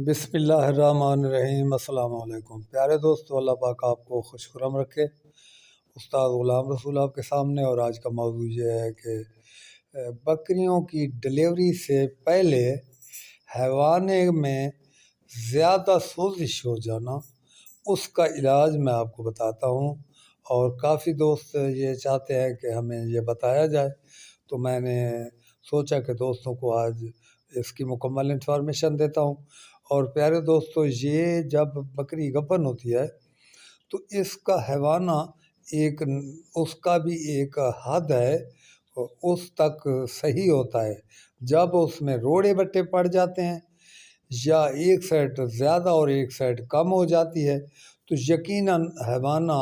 بسم اللہ الرحمن الرحیم۔ السلام علیکم پیارے دوستو، اللہ پاک آپ کو خوش خرم رکھے۔ استاد غلام رسول آپ کے سامنے، اور آج کا موضوع یہ ہے کہ بکریوں کی ڈلیوری سے پہلے حیوانے میں زیادہ سوزش ہو جانا، اس کا علاج میں آپ کو بتاتا ہوں۔ اور کافی دوست یہ چاہتے ہیں کہ ہمیں یہ بتایا جائے، تو میں نے سوچا کہ دوستوں کو آج اس کی مکمل انفارمیشن دیتا ہوں۔ اور پیارے دوستو، یہ جب بکری گپن ہوتی ہے تو اس کا حیوانہ اس کا بھی ایک حد ہے، اس تک صحیح ہوتا ہے۔ جب اس میں روڑے بٹے پڑ جاتے ہیں یا ایک سائڈ زیادہ اور ایک سائڈ کم ہو جاتی ہے تو یقیناً حیوانہ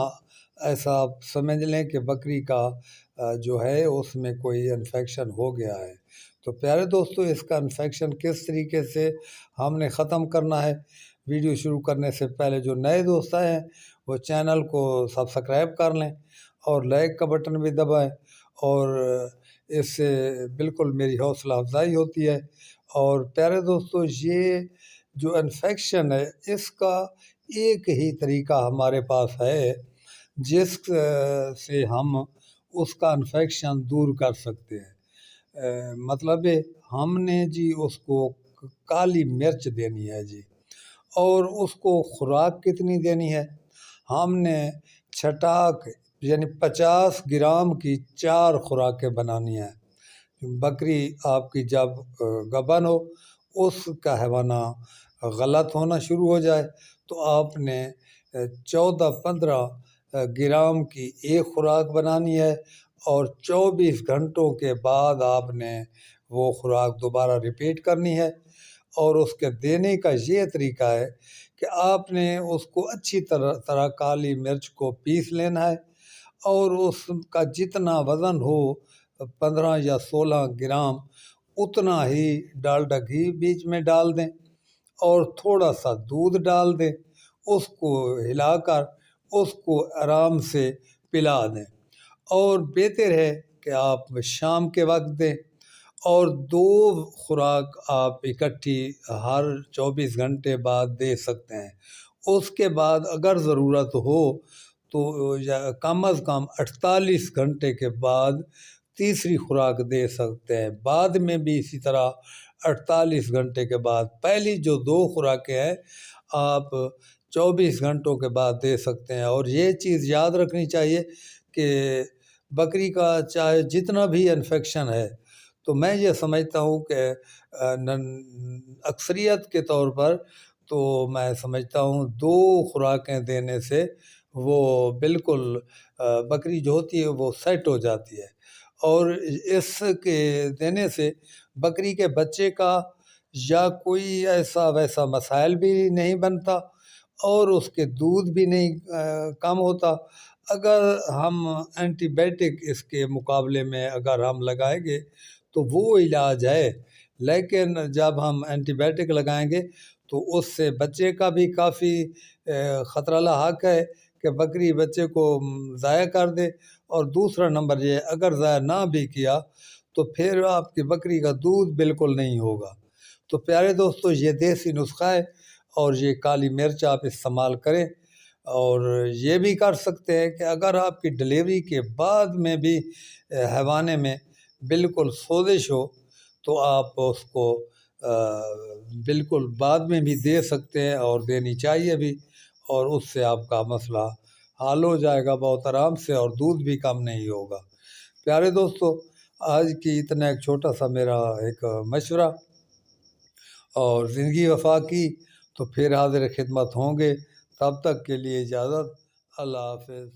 ایسا آپ سمجھ لیں کہ بکری کا جو ہے اس میں کوئی انفیکشن ہو گیا ہے۔ تو پیارے دوستو، اس کا انفیکشن کس طریقے سے ہم نے ختم کرنا ہے، ویڈیو شروع کرنے سے پہلے جو نئے دوست ہیں وہ چینل کو سبسکرائب کر لیں اور لائک کا بٹن بھی دبائیں، اور اس سے بالکل میری حوصلہ افزائی ہوتی ہے۔ اور پیارے دوستو، یہ جو انفیکشن ہے اس کا ایک ہی طریقہ ہمارے پاس ہے جس سے ہم اس کا انفیکشن دور کر سکتے ہیں۔ مطلب ہم نے جی اس کو کالی مرچ دینی ہے جی، اور اس کو خوراک کتنی دینی ہے؟ ہم نے چھٹاک یعنی 50 گرام کی 4 خوراکیں بنانی ہیں۔ بکری آپ کی جب گبن ہو، اس کا حیوانہ غلط ہونا شروع ہو جائے تو آپ نے 14-15 گرام کی ایک خوراک بنانی ہے، اور 24 گھنٹوں کے بعد آپ نے وہ خوراک دوبارہ ریپیٹ کرنی ہے۔ اور اس کے دینے کا یہ طریقہ ہے کہ آپ نے اس کو اچھی طرح کالی مرچ کو پیس لینا ہے، اور اس کا جتنا وزن ہو 15 یا 16 گرام اتنا ہی ڈالڈا گھی بیچ میں ڈال دیں، اور تھوڑا سا دودھ ڈال دیں، اس کو ہلا کر اس کو آرام سے پلا دیں۔ اور بہتر ہے کہ آپ شام کے وقت دیں، اور 2 خوراک آپ اکٹھی ہر 24 گھنٹے بعد دے سکتے ہیں۔ اس کے بعد اگر ضرورت ہو تو کم از کم 48 گھنٹے کے بعد تیسری خوراک دے سکتے ہیں۔ بعد میں بھی اسی طرح 48 گھنٹے کے بعد پہلی جو 2 خوراکیں ہیں آپ 24 گھنٹوں کے بعد دے سکتے ہیں۔ اور یہ چیز یاد رکھنی چاہیے کہ بکری کا چاہے جتنا بھی انفیکشن ہے، تو میں یہ سمجھتا ہوں کہ اکثریت کے طور پر تو میں سمجھتا ہوں 2 خوراکیں دینے سے وہ بالکل بکری جو ہوتی ہے وہ سیٹ ہو جاتی ہے۔ اور اس کے دینے سے بکری کے بچے کا یا کوئی ایسا ویسا مسائل بھی نہیں بنتا، اور اس کے دودھ بھی نہیں کم ہوتا۔ اگر ہم اینٹی بائیوٹک اس کے مقابلے میں اگر ہم لگائیں گے تو وہ علاج ہے، لیکن جب ہم اینٹی بائیوٹک لگائیں گے تو اس سے بچے کا بھی کافی خطرہ لاحق ہے کہ بکری بچے کو ضائع کر دے۔ اور دوسرا نمبر یہ، اگر ضائع نہ بھی کیا تو پھر آپ کی بکری کا دودھ بالکل نہیں ہوگا۔ تو پیارے دوستو، یہ دیسی نسخہ ہے، اور یہ کالی مرچ آپ استعمال کریں۔ اور یہ بھی کر سکتے ہیں کہ اگر آپ کی ڈلیوری کے بعد میں بھی حیوانے میں بالکل سوزش ہو تو آپ اس کو بالکل بعد میں بھی دے سکتے ہیں، اور دینی چاہیے بھی، اور اس سے آپ کا مسئلہ حل ہو جائے گا بہت آرام سے، اور دودھ بھی کم نہیں ہوگا۔ پیارے دوستو، آج کی اتنا ایک چھوٹا سا میرا ایک مشورہ اور زندگی وفا کی، تو پھر حاضر خدمت ہوں گے۔ تب تک کے لیے اجازت، اللہ حافظ۔